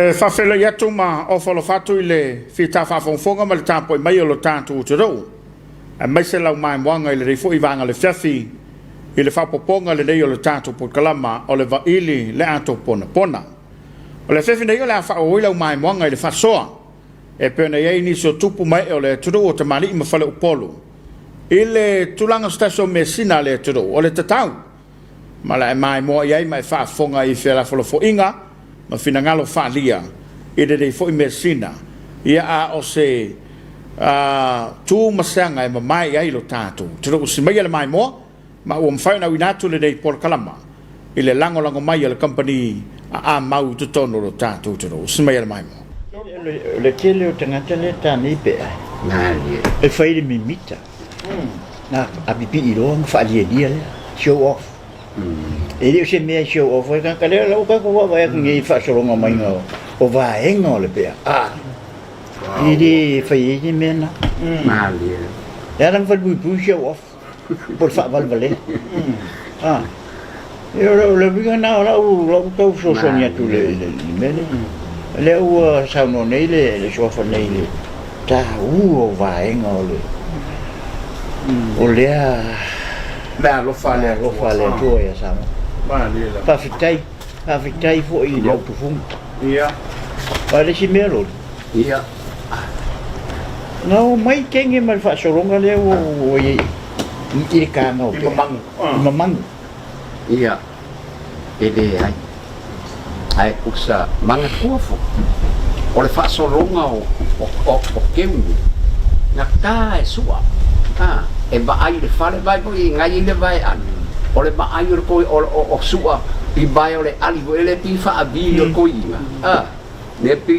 Whawhela i atu ma o whalawhatu I le whita whawhonga ma le tāpoi mai o lo tātou te rau. Mai se lau mai mwanga I le reifo I vanga le whiawhi I le whapoponga le nei o le tātou po kalama o le Vaili Le Ato Ponapona. O le whiawhi nei o le whaoi lau mai mwanga I le whasoa. E pēna iei ni so tupu mai o le turu o te mani I mawhale upolu. I le tulanga stasio me sina le turu o le tatau. Ma la e mai moa iei mai whafonga I whiala whalafo inga. Ma fina ngalo whalia I le rei foi mesina ia a o se tu masanga ma mai ai lo tātou tiro si mai le mai mo ma o mwhaina winatu le rei por kalama I le lango mai le company a mau tutono lo tātou tiro si mai le mai mo le tele o tangata le tani pe e whaire mi mita na a pipi I roa mwhaalia dia le show off e se me show off ka kale la ka ko va ngi fa soronga mai ngo o va engo le pe I di fai di mena mali ya dan fa bu show off por fa val vale io le vi na la u to so sonia tu le mene le u sa no nei le show fa nei le ta o va engo le o le Beh, lo fa le tu ya sama. Pa fitai fo I le tu fum. Ia. Pa le si melo. ia No, mai kenge mal fa soronga le o I ka no. Mamang. ia ele ai usa manga kuafo o le fa soronga o keungu na ta e sua e ba ai le fale vai poi ngai le vai an o le ba ai ko o sua I vai o le ali o le pi fa abi o ko inga ne pi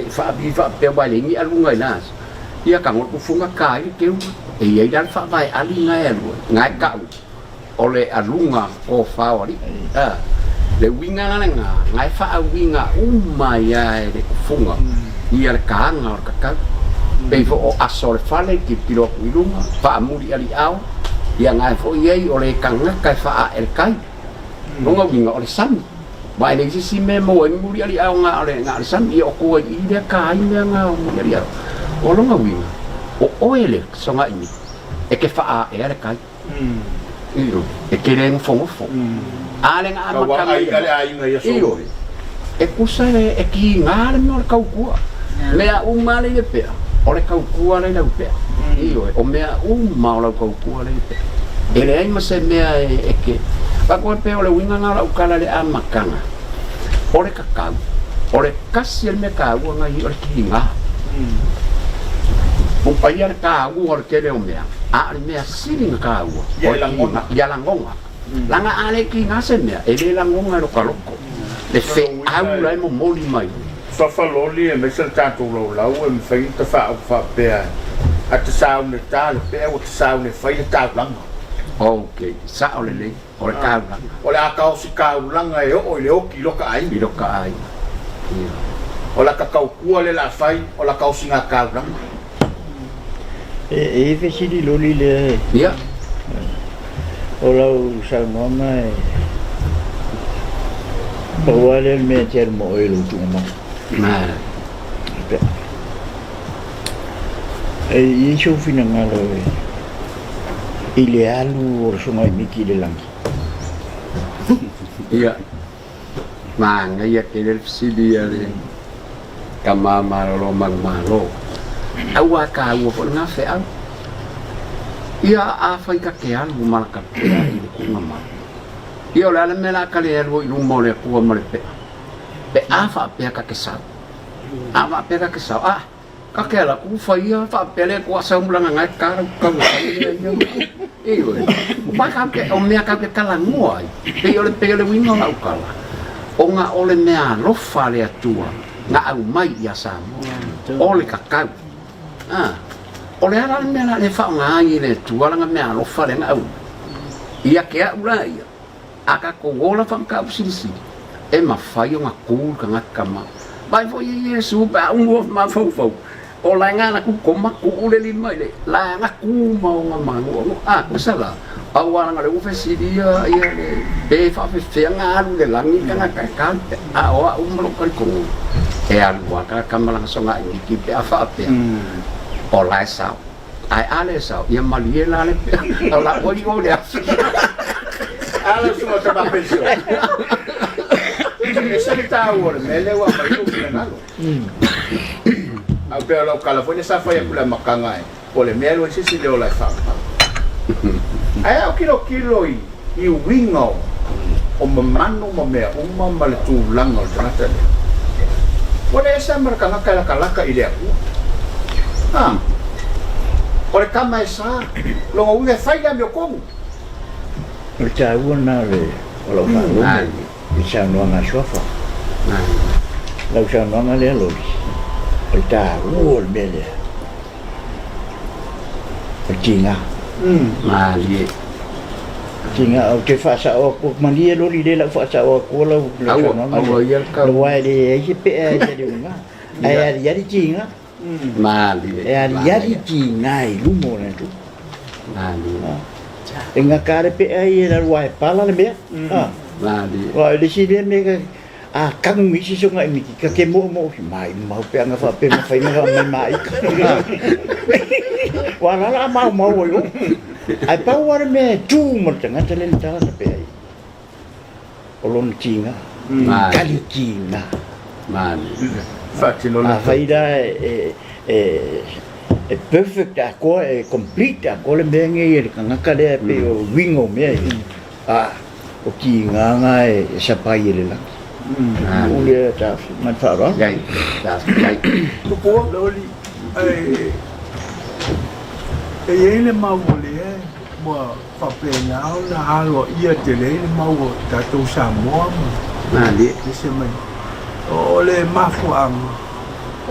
fa abi fa pe vai le ni alunga nas ia ka ngol funga kai ke e ia dan fa vai ali ngai alu ngai ka o le alunga o fa ori le winga na nga ngai fa winga mai ai le funga ia le ka nga ka Pei fo o asole fale ki pilo ilunga fa muri ali au ia ngai fo iei o le kanga kai fa el kai longa winga o le san mai le si me mo en muri ali au nga le nga le san I o ko I le kai me nga muri ali au o longa winga o oele songa ini e ke fa e le kai io e ke le fo ale nga ma ai ai nga io e kusa e ki nga le no ka ku me a umale le pe o le kaukua le lau pea io o mea ma o lau kaukua le pea e le ai ma se mea e ke wako e pea o le winga nga lau kala le a makanga o le kakau o le kasi el me kaua ngai o le kihinga upai le kaua o le kele o mea a le mea siringa kaua ia langonga langa ale kihinga se mea e le langonga lo kaloko le fe au lai mo moli mai Whawhaloli e mesel tātou lau e mwhai ta wha pēa a te saune tā le pēa o te saune whai e tāulanga. Ok, sa o le o le kāulanga. O le akao si kāulanga e o le oki loka ai. I loka ai. O la kakau kua le la whai o la kao si ngā kāulanga. E fesiri loli le. Ia. O lau saunoma e. O wale me termo e lo tuma. E iso fina ngalo I le alu o songa miki le langi ia ma ngai ke le fsidi ale kama malo magmalo awa ka wo fo nga fe au ia a fai ka ke alu malaka pe I ku mama ia la le mela ka le alu I mo le ku mo le pe a fa pe ka ke sa a va pe ka ke sa ka ke la ku fa ia fa pe le ku sa umlanga ngai ka ka io ba ka ke o me ka ke kala ngoi pe le winga la ukala o nga o le mea lofa le atua nga au mai ia Samoa o le kakau o le ala le mea le fa nga ai le tua nga mea lofa le nga au ia ke a ura ia aka ko gola fa ka usisi e ma fai o nga kul ka nga kama vai fo Yesu ba un ma fo o la nga na ku koma ku le li mai le la nga ku ma nga mangu usala Awang ada ufesi dia ia le fa fe fenga lu le langi kana kan a o umlo kan ku alu ka kamalang songa iki pe afa pe o lai sao ai ale sao ia maliela le la o yo le ala semua tambah pensiun esa tahu mele wa bayu nalo au pe lo California sa fa ya pula makangai ole melo sisi le o lai fa ai au kilo i wingo o mamano mamea uma male tu langa o tanata le ole esa marka laka ile aku ole kama esa lo unge faida meu como o tau na le o lo fa bisa no nga sofa la usa no nga le lo o tau o mele o tinga Mali. Tinga o te fasa o ko mali lo li de la fasa o ko lo lo ya ka lo wa de e pe e de nga ai ya di tinga Mali. ya di tinga i lu mo na tu Mali. enga kare pe e la wa pala le me Mali. wa de si de me ka kang mi si so nga mi ka ke mo mai mau pe nga fa pe ma fa mai wala la mau yo ai pa war me tu mo tanga tele ta pe ai olon tinga kali tinga Mali. fatti non la faida è perfect a ko è complete a ko le benge e kanga kale pe o wingo me o tinga nga e sa pa ile la ule ta man fa ro Jai. Tu po loli ele maule mo fa pena na halo ia tele mau ta tu Samoa Mali. dise mai ole mafuang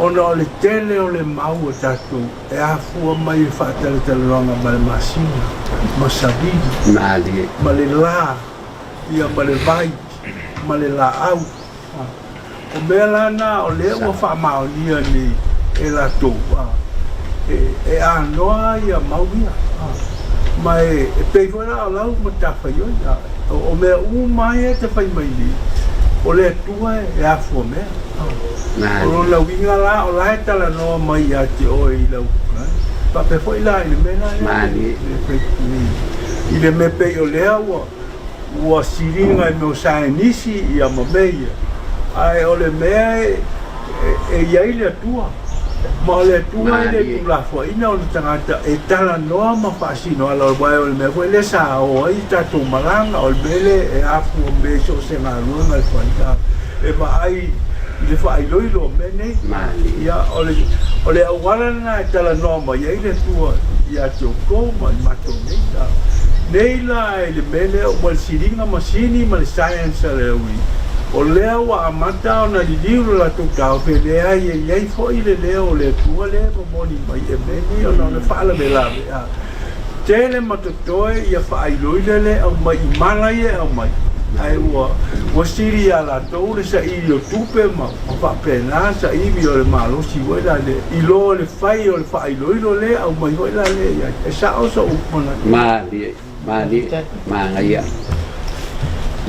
ono le tele ole mau ta tu e afu mai fa tele tele longa mal masina masabi Mali. malela ia malevai malela au o bela na ole o fa mau ni e la tu e anoa ia mauia mai e pe fora ala o matafa yo o me u mai te fai mai ni o le tua e a fo me o la winga la o la tala no mai a te o i la pa pe foi la ni me na Mali. i le me pe o le o siringa no sai nisi ia mameia ai o le me e ia ile tua ma le tua le tu la fo ina o tangata e tala no ma fasino ala o vai o me foi le sa o i ta tu malanga o bele e afu o me so se na luna e fanta e ma ai le fa ai loilo me ne ya o le wala na tala no ma ia ile tua ia tu ko ma to ne da neila le mele o mal siringa masini mal science le wi o lea wa amata ona di liu la tu tau pe lea ye fo ile leo le tua le moni mai e meni ona le fala me la tele matotoe ia fa ai loile le au mai mala ye au mai ai wa siri ala to le sa i yo tupe ma fa pena sa i bi o le malo si wa la le i lo le fai o le fa ai loilo le au mai ho la le ya e sa o so upona Mali. Ma ngai.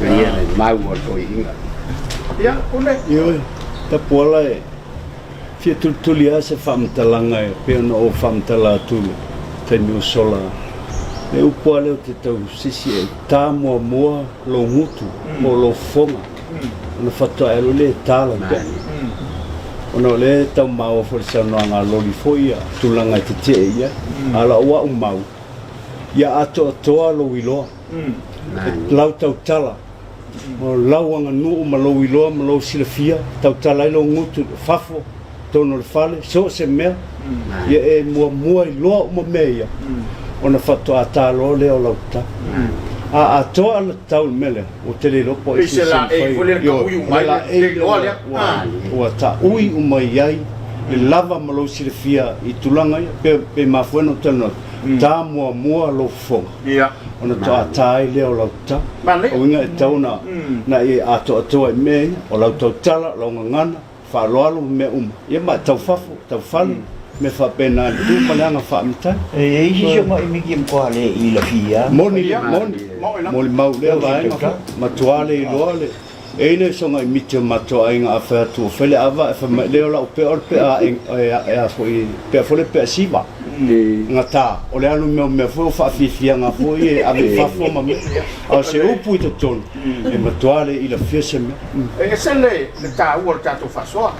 Ngai le mau o to inga. ya une Yo, ta pola e fia tulia se famtalanga e pe no o famtala tu te no sola e o pola o te tau sisi e ta mo lo mutu o lo fonga no fatto e le tala pe ono le tau mau forse no anga lo li foia tulanga te te ia ala wa o mau ya ato lo wilo lau tau tala o lauanga nuu ma lo iloa ma lo silafia tau talai lo ngutu fafo tono le fale so se mea ia e mua iloa uma mea ona fatu a talo le o lauta a toa la tau mele o tele lopo e se la e fole ka ui mai le loa le o ta ui uma iai le lava ma lo silafia i tulanga ia pe mafueno tano ta mua lo fonga ya ona toa tai leo lauta o inga e tauna na i ato e me o lauta tala lo ngana fa loalo me ia ma tau fafo tau fali me fa pena tu malanga fa mta E isi so mai miki mkoa le I la fia. moni mau le vai ma tuale I loale e ne so ngai mite mato ai nga fa tu fele ava fa le ola pe a foi pe fole pe siva ngata o le anu me fo fa fifia nga fo e ave fa fo ma me o se upu to ton e matuale I la fiese me e se le ta u ta to fa so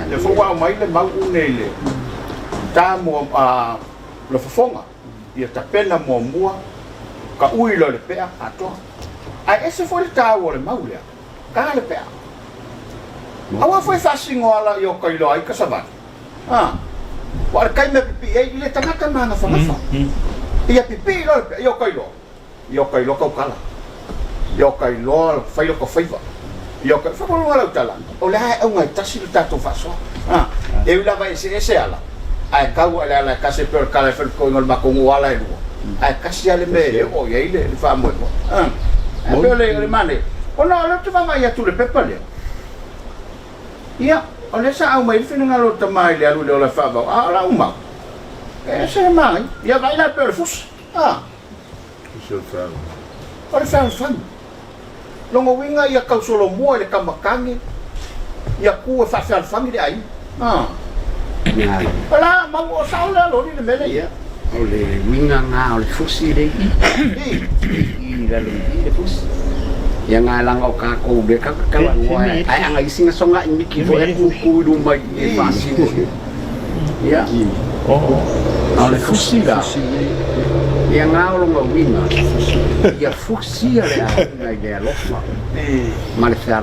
le fo wa mai le mau le ta mo a le fonga ia ta pena mo mua ka ui lo le pea ato ai ese fo le ta u le mau le ka le pea awa foi fasingo ala yo kai lo ai ka sabat wa kai me pipi e le tangata mana fa fa ia pipi lo yo kai lo ka kala yo kai lo fai lo ko faiva yo kai fa lo la tala o le ai o ngai tasi ta to fa so e la vai ese ala ai kau ala ka se per kala fer ko ngol makungu ala e ai kasi ale me o ye le fa mo e le mane o no lo tu vai a tu le pepale ia o le sa au mai fina ngalo tamai le alu le ola fa ba ala uma e se mai ia vai la per fus so fa o le fa longo winga ia kau solo mo le kamakangi ia ku fa fangi le ai Ala mau saula lo ni mele ya o le winga nga o le fusi le I la lo le fusi ya nga lang o ka ko be ka la ngoi ai anga isinga songa I miki fo e ku du mai e fasi ya o le fusi la ya nga o lo winga ya fusi ale ai le lofa ma le fa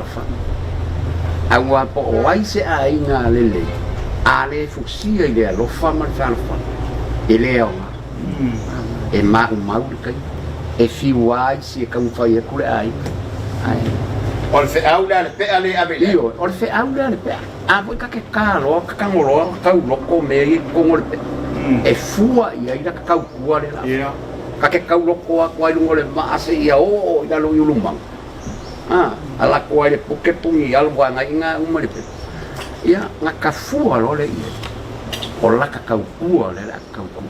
agua po wai se ai nga le ale fusia ile lo fama falfa ile ona e ma mau kai e fi wai se ka fai ku ai o fe aula le pe ale abele io o fe aula le pe a voi ka ke kalo ka ngolo ka lo ko me ko ngol e fua ia ida ka ku ale la ka ke ka lo ko ko ai ngol ma ase ia o ida lo yulumang ala ko ai poke pungi alwa nga inga umale pe ia nga kafua lo le ia o la ka kaupua le la kaupu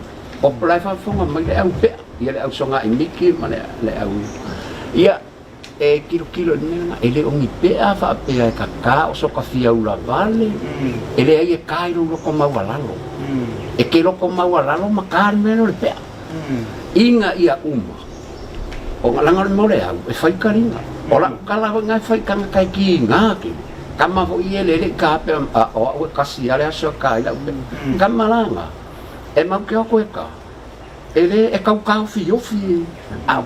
o plai fa fonga mai le au pe ia le au songa I miki ma le au ia e kilo ni ele o ngi pe a fa pe ka o so ka fia ula vale ele ai e kai lo ko mawalalo e ke lo ko mawalalo ma ka me no le pe inga ia uma o langa mo le au e fai karinga o la kala nga fai kanga kai ki nga ki kama fo ia le ka pe o kasi ale aso ka ila kama langa e mau ke ko ka ele e kau fi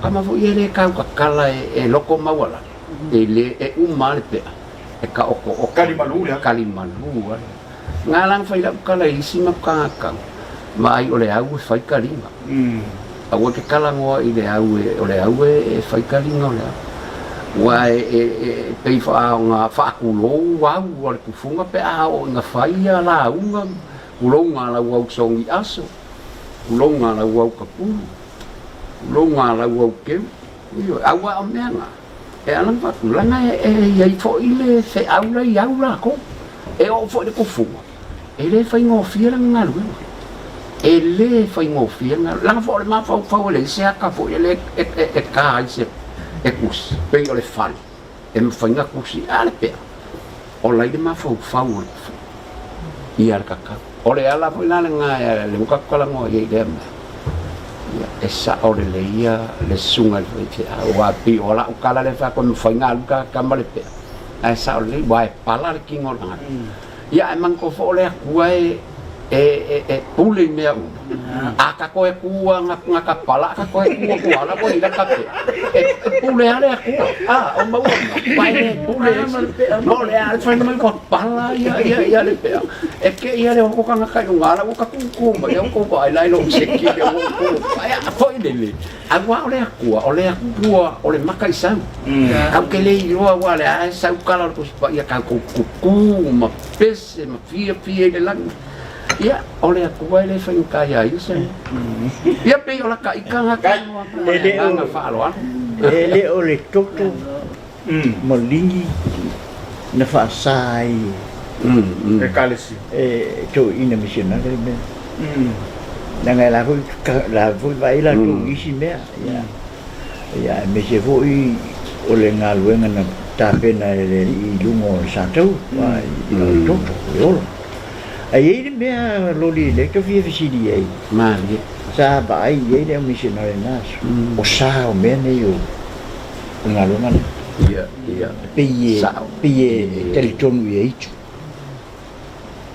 kama fo ia le ka kala e loko mawala ele e umale pe e ka o kalimalu ngalang fai la kala isi ma ka mai ole au fai kalinga au ke kala ngo ile au ole au e fai kalinga ole wa pe fa nga fa ku lo wa wa ku funga pe a o nga fa ia la unga ku lo nga la wa so ngi aso ku lo nga la wa ka pu lo nga la wa ke io a wa me nga e alang fa ku la nga e ia fo ile se aula ia aula ko e o fo de ku funga e le fa ngo fia nga lu e le fa ngo fia nga la fo ma fa le se ka fo le e ka se e kus pe o le fali e me fainga kusi ale pe o la ide ma fau ia kaka o le ala foi la nga le ka kala ngo ye de ia esa o le ia le sunga le te wa pi o la kala le fa ko me fainga ka kamale pe esa o le wa pala le kingo nga ia man ko fo le kuai e pule mea aka ko e kua nga ka pala ka ko e kua ala ko ida ka pe e pule ale o mau vai pule mo le al fa no ko pala ia le pe e ke ia le ko ka ka ngala ko ka ku ma ia ko vai lai lo se ki le ko ai foi dele agua ole kua ole makai san au ke le ro wa le ai sa kala ko ia ka ku ma pese ma fia le lang ia ole aku ele fa kaya isa ia pe ola ka ikanga ka ele nga fa lo ele ole toto molingi na fa sai e kalesi to ina missionary Nang la vai la tu isi mea ya me se foi o le ngaluenga na tapena le I lungo sa tau vai toto yolo ai le mea loli le to fi fisidi ai Mali. sa vai ye le missionary nas o sa o me ne yo ngaluenga Iya. piye teritonu ye itu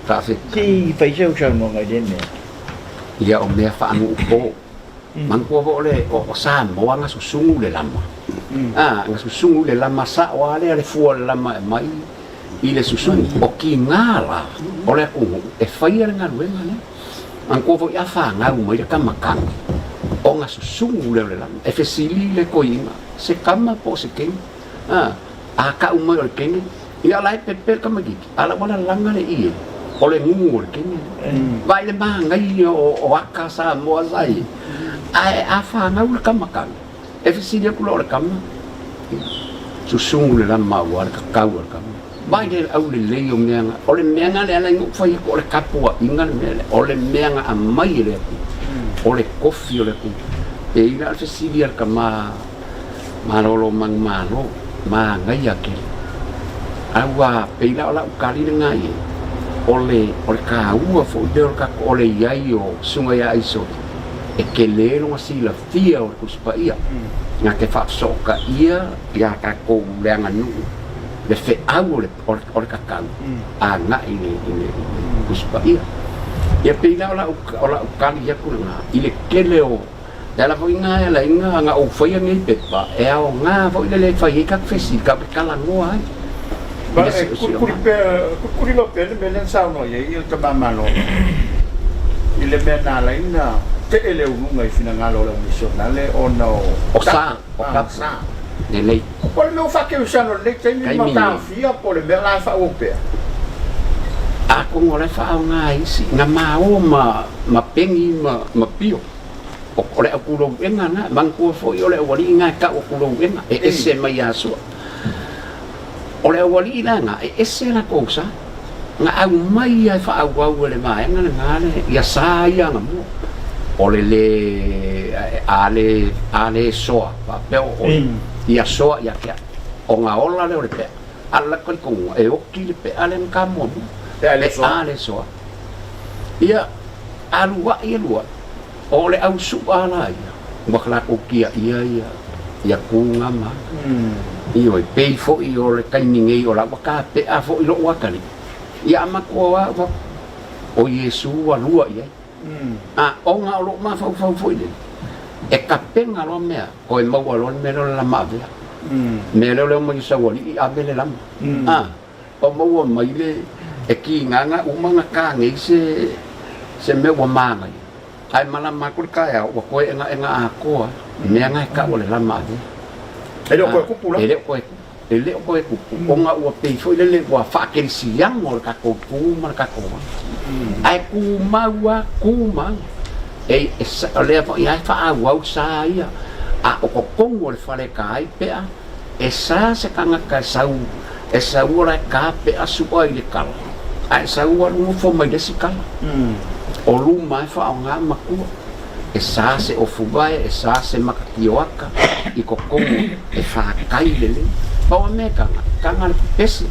Traffic. si fai se usar no ngai den me Ia o mea whaanu upo. Mangkua ko ole o Samoa nga susungu le lama. Nga susungu le lama sa o ale ale fua le lama e mai. I le susungu o ki ngala. Ole aku e whaia le ngā ruenga ne. Mangkua ko ia wha ngau mai le kamakangi. O nga susungu le lama. E fesili le koinga. Se kama po se kengi. A ka umai o le kengi. Ia lai pepe kamagiki. Ala wana langa le ie. Ole ngungu le kengi. Vai le mangai o aka Samoa sai. Ai a fa ngau le kamakan. E fisilia kulo le kama. Susungu le lama wa le kakau le kama. Vai le au le leo meanga. Ole meanga le ala ngu fai ko le kapua inga le mele. Ole meanga a mai le ku. Ole kofi le ku. E ina le fisilia le kama marolo mang malo. Ma ngai ake. Awa peila ola ukali le ngai. Ole ka ua fo de ka ole yai o sunga ya iso e ke le no sila fia o kuspa ia nga ke fa so ka ia ya ka ko le nganu le fe au le or ka ka a nga ini kuspa ia ya pina ola kali ya ku nga ile kele o dala fo inga la inga nga o foi ngi pepa e o nga fo ile le fai ka fesi ka kala ngoa kuri lo pele melen sa no ye il te mamalo ile mena la ina te ele unga I fina ngalo la missionale o no o sa de lei por no fa que usano le te mi mata fia por me la fa o pe a ko ngole fa nga isi nga mao ma pengi ma pio o ole aku lo enga na mangko fo ole wali nga ka o lo enga e ese mai aso ole wali nga e ese la cosa nga au mai ai fa au le mai nga ngale ya sa ya nga mo ole le ale soa pa pe o ya soa ya ke o nga ola le ole pe ala ko e o ki le pe ale ka mo ale soa ya alua ole au su ala ya bakla ko kia ya ku nga ma io pei fo io le kainingei o la waka pe a fo ilo wakali ia mako wa o Yesu wa lua ia o nga lo ma fo ile e kapenga lo mea ko e mau lo me lo la mave me lo mo sa wali a bele lam o mau mai le e ki nga uma ka ngai se me wa manga ai mala makul ka ya wa ko nga a ko me nga ka o le la mave ele ko ku onga o pe foi le wa fa ke siang mo ka ko pu ma ka ko ai ku ma e le fa ia fa wa sa ia a o ko kongo le fa le kai pe a e sa se kanga ka sau e sa ora ka pe a su ai le kala ai sa ora mo fo mai de sikala o lu mai fa nga ma ku e sa se o fubai e sa se makakioaka I kokongo e fa kai lele pa me kanga pese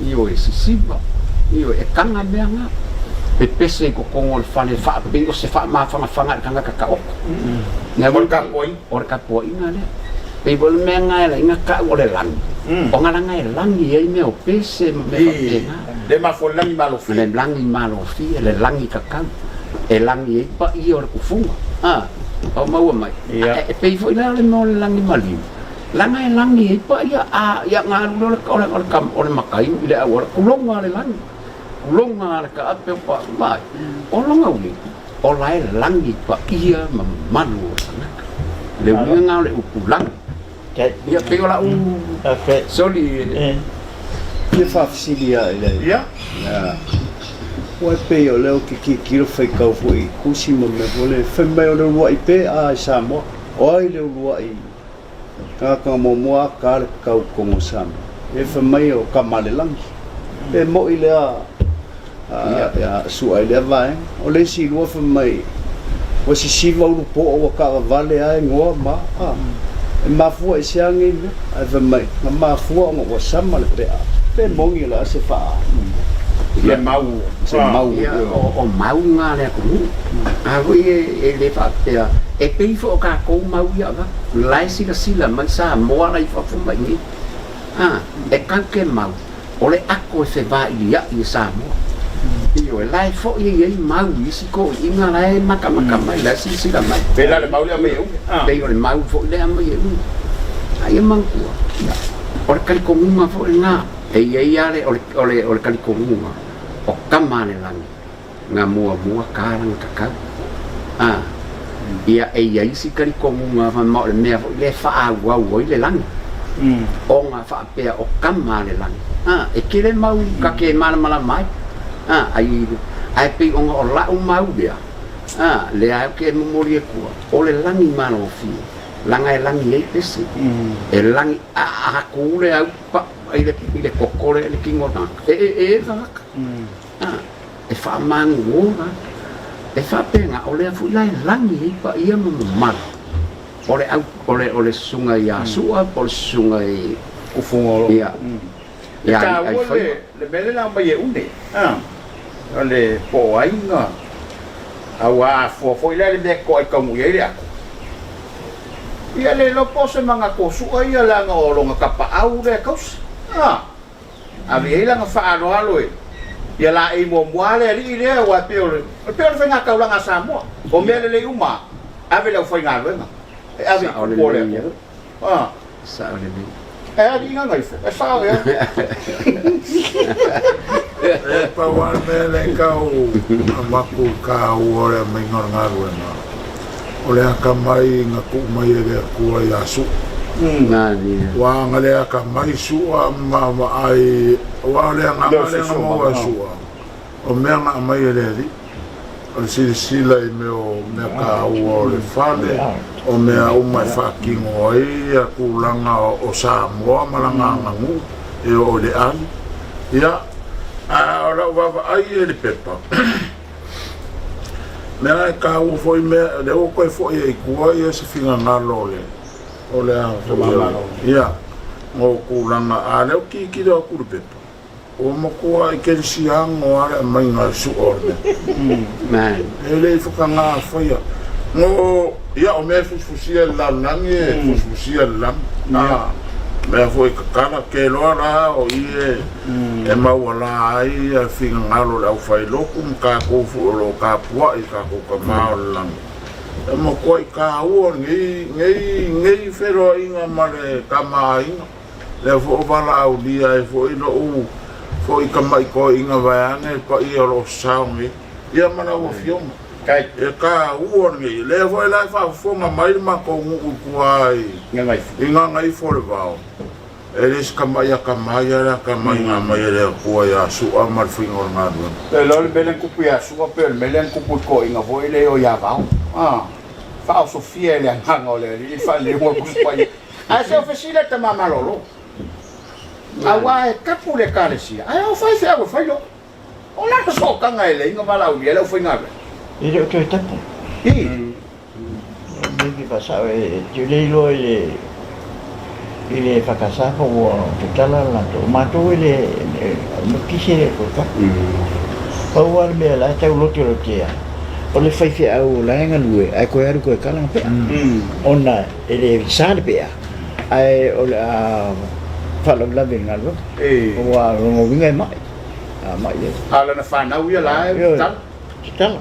io e sisiba io e kanga meanga e pese kokongo fa le fa bingo se fa ma fa kanga kakao ne or ka poi ngale pe bol menga la inga ka o le lang o ngala ngai lang ye me o pese me fa de ma fo lang malofi le lang malofi le lang kakao e lang ye pa io ku funga o mau mai e pe foi la le mo langi mali langai langi pa ya ngalu le kam o makai ile awar kulonga le langi kulonga le ka ape pa mai o longa uli o lai langi pa ia malu le ngau le upulang ya pe ola soli le fa fisilia ile ya o pe o leo ki kilo fai kau foi kusi mo me vole fai mai o le rua I pe a Samoa o ai le rua I ka mo moa ka kau komo Samoa e fai mai o kamale langi e mo I le a ya suai le vai o le si lo fa mai o si siva o po o ka vale ai ngoa ma ma fu e siangi ai fa mai ma fu o sama le pe mongi la se fa le mau se mau o mau nga le ko a wi e le fa e pe fo ka ko mau ya va lai sila man sa mo lai fa fu mai ni e kan ke mau o le ako se va ia i Samoa io lai fo i mau i si ko i nga lai maka mai la sila mai pela le mau le mai pe o le mau fo le mai ai man ku o le kali ko nga fo nga e ia le o le kali ko nga o kamane lang nga mua karang kakau ia e ia si kali ko nga fa mo le mea fo le fa wa wo le lang o nga fa pe o kamane lang e kile mau ka ke mala mai ai pe o la o mau dia le ai ke mo le ku o le langi mano fi langa e langi e pesi e langi a ku le au pa ai le kokore le kingo na e e fa mangu e fa penga o le fu lai langi pa ia mo mal o le sunga ia sua o sunga i ufungo ia ka le bele la mai une le po ai nga awa fo ile le ko ko mu ile ako ia le lo pose manga ko su ia la nga o longa kapa au le kaus abi ile nga fa alo ia la e mo le ri le wa pe fa nga ka la Samoa o me le uma ave la fa nga venga ave ko le sa ole ni ri nga ngai fa sa ya pa wa me le ka o maku ka o le me ngor ngaru na o le ka mai nga ku mai le ku ya su na ni wa nga le ka mai su ma ai wa le nga mo su o me nga mai le ri o sila i me o me ka o le fale o me o mai fa ki ngo ia ku langa o Samoa malanga ngu e o le an ia a ora va ai le pepa me ai ka o foi me le o ko foi e ku ia se finga ngalo le o le an ia o ku langa a le ki do ku pepa o mo ko ai ke si ang o ara mai nga su orde man ele fu kanga foi no ia o me fu sia la nangi fu sia la na me foi kana ke lo ra o ie e ma wala ai a finga ngalo la fai lo kum ka ko fu lo ka pua i ka ko ka ma la e mo ko ka o ngi fero inga mare ka mai le fu bala au dia e fu no u foi ka mai ko inga vaanga pa i lo saungi ia mana o fioma kai e ka u ngi le foi la fa fo ma mai ma ko u kuai ngai inga ngai fo le vao eles ka mai la ka mai nga mai le ko ya su amal fingor nga do le lo le belen kupu ya su pe le melen kupu ko inga voi le o ya vao fa o sofia le hanga le i fa le mo ku pai a se ofesile te mama lolo awa e kapu le kalesia ai o fai se fai lo o la so ka ngai le inga mala u le foi nga e o te tapu ni pa sa e je le lo ile fakasa ko te tala la to mato ile no kise ko ka o wal me la ta lo te o le fai fia o la nga lue ai ko eru ko kala pe ona ele sale pe ai o la falo la venga lo o wa mo vinga mai ye ala na fa na u ya la tal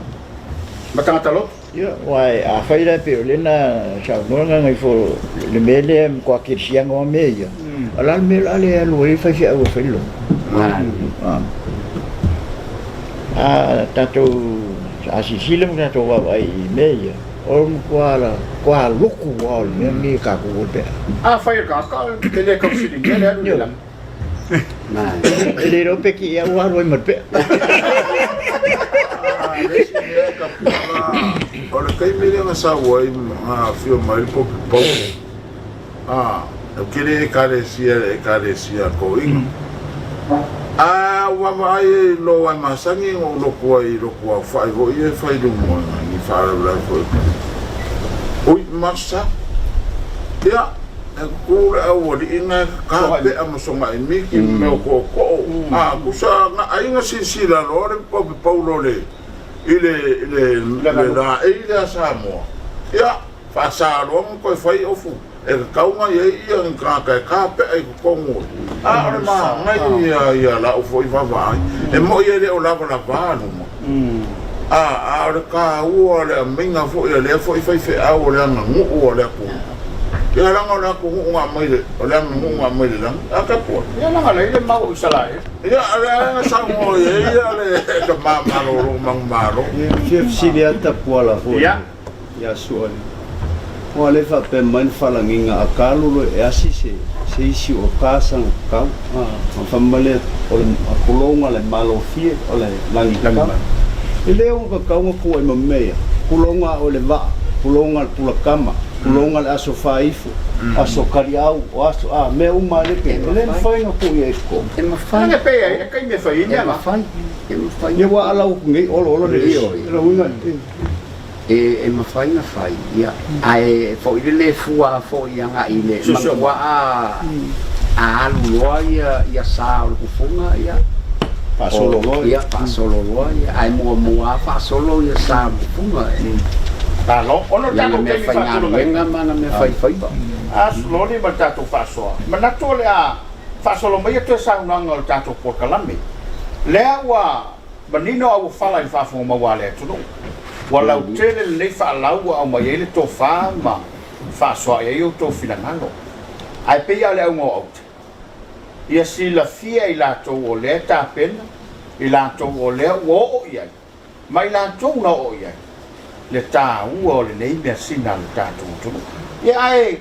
matanga talo ya wai a fai la pe le na sa no nga ngai fo le mele ko ki siang o me ya ala me la le lo fai fia o fai lo tato asisilam na to wa ai me o kwa luku wa ni ka ko pe fai ka le ka si ni le la na ele ro pe ki ya wa ro mat pe ora kai me le sa wai fio mai po o kire ka le sia ko ing ia wa vai lo ai masangi lo ko fai vo ia fai do mo ni fara la fo ui masa ia ku o di ina ka pe amasonga e miki me ko kusa na ai nga sila lo re po paulo le ile la ile Samoa ia fa sa lo ko fai ofu e kaunga ia ka pe ai ko mo ma ngai ia la o foi vai e mo ia le o lava no ora ka ua le minga fo ia le foi fai fe au le ngu o le ku ia la ngona ku nga mai le o le ngu nga mai le a ka po ia la ngala ile mau sala ia ala sa mo ia le ka ma lo mang malo Chef Silia Tapuala ho ia suali o le fa pe man falanginga akalu e asi se isi o kasang kau fa male o kulonga le malo fie o le langi kama ele o ka kau ko e mamea kulonga o le va kulonga pula kama kulonga le aso faifu aso kariau o aso me uma le ke le fai no ku e ko e ma fai e pe e kai me fai e ma fai ye wa ala ku ngai olo le io una e ma fai na fai ia ai fo ile fua fo ia nga ile ma a alu ia sa o ku funga ia pa solo ia pa solo ia ai mo fa solo ia sa ku funga lo ono ta ko me fai nga mana me fai ba as lo ni ba ta to fa so mana to le a fa solo mai to sa nga ngol ta to por kalami le wa banino au fala in fa fo ma wale to wala tele le fa lau au mai ele to fa ma fa so e eu to filangano ai pe ya le au out ia si la fia ila to o le ta pena ila to o le o ia mai la to na o ia le ta o le nei me sina le ta to ia ai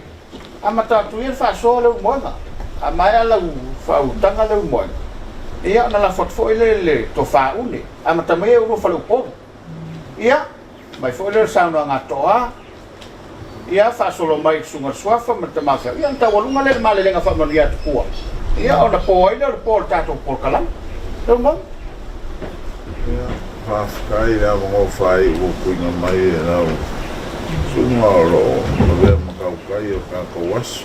amata tu ia fa so le mo na a mai ala fa u tanga le mo ia na la fo le to fa une amata mai o fa le po ia mai foi le sauna nga toa ia fa solo mai sunga swafa mata masa ia ta walunga le male lenga fa maria tu ia ona po ile le po tato por kalam no mo ia fa kai la mo fai o kuinga mai la sunga lo le ma kai o ka ko was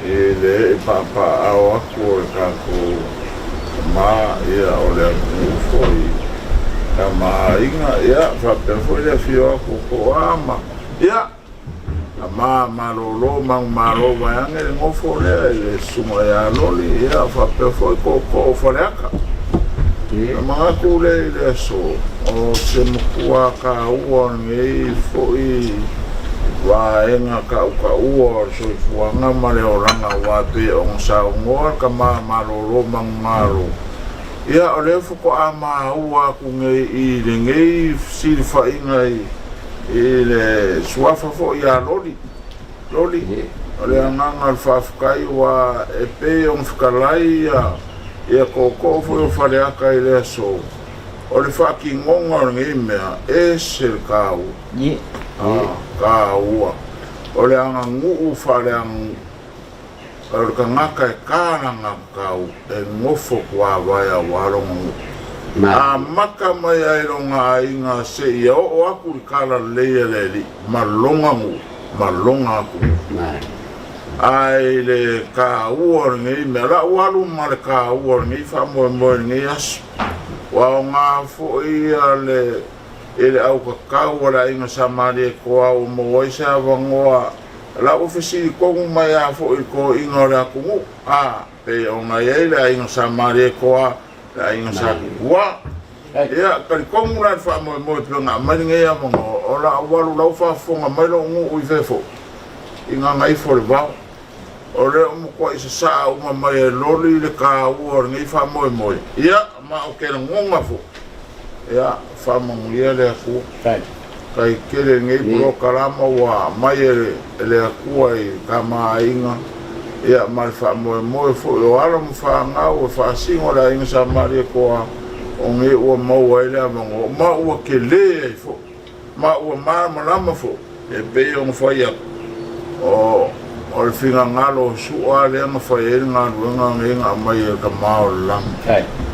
ele pa ao aku ka ko ma ia o le foi kama inga ia fa pe foi le fio ko ama ia ama malo mang malo wa ngel ngofo le sumo ya loli ia fa pe foi ko foleka ama ku le so o se mkua ka uon ngi foi wa enga ka uo so fuanga male oranga wa pe on sa ngor kama malo mang malo ia o le fuko ama ua ku ngai I le ngai silfa ingai I le suafa fo ia loli o le anganga al fafukai wa e pe on fukalai ia koko fo o whareaka I le so o le whaki ngonga ngai mea e sel kau ka ua o le anga nguu whareang o ka ngaka e kāranga kau e ngofo kua waya warongo a maka mai ai ronga inga se ia o aku I kala leia leli malonga aku ai le ka ua ngai me la walu ma le ka ua ngai wha moe ngai asu wa o ngā fo ia le ele au ka kau ala inga samari e koa o mo waisa wangoa la ofisi ko mai a fo ko ingora ku pe ona ele inga samari ko la inga sa wa ya ka ko mura fa mo nga mani ngia mo ola walu la fa fo nga mai lo ngu I fefo inga ngai fo le va ore mo ko isa sa o mai loli le ka o ngai fa mo ya ma o ke ngonga fo ya fa mo ngia le ku kai kere ngai bro kalama wa mai ele akua I kama inga ia mal fa mo fo o ala mo fa nga o fa singo la inga sa mari ko o ngai o mo ele mo ma o ke le fo ma o ma lama fo e pe o fa ia o o le finga ngalo su'a le nga whae ngā ruenga ngenga mai e ka mao lang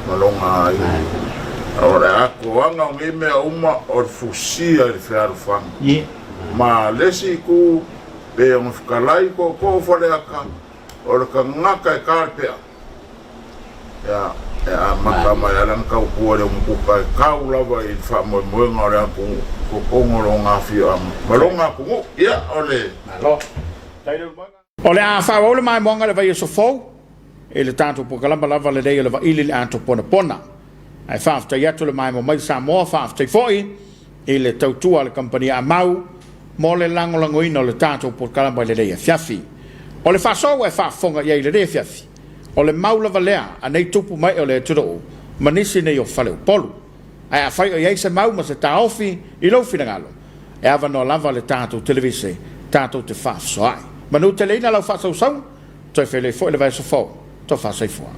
malonga ai o le ako anga ngi mea uma o le fusia le whiarufanga ma lesi ku pe ang whakalai ko whale aka o le ka ngaka e kārpea ya maka mai alang kau kua le mkuka e kau lava i whamoemoenga o le ako ko kongoro ngā whio malonga kungu ia o le malo O le a whaua ole mai monga le vai so fou, e le tātou pokalamba lava le rei le Vaili Le Ato Ponapona. Ai whaaftai atu le mai mo mai Samoa whaaftai foi, e le tautua le kampania a mau, mo le langolangoina o le tātou pokalamba le rei a fiafi. O le whasou e whaafonga iei le rei a fiafi. O le mau lava lea, a nei tupu mai o le turou, manisi nei o whale o polu. Ai a whai o iei se mau ma se taofi i lau finangalo. E awa no lava le tātou televise, tātou te whaafsoai. Manu te leina lau whasau sau, toi whele fo le vai so fo, to whasai fua.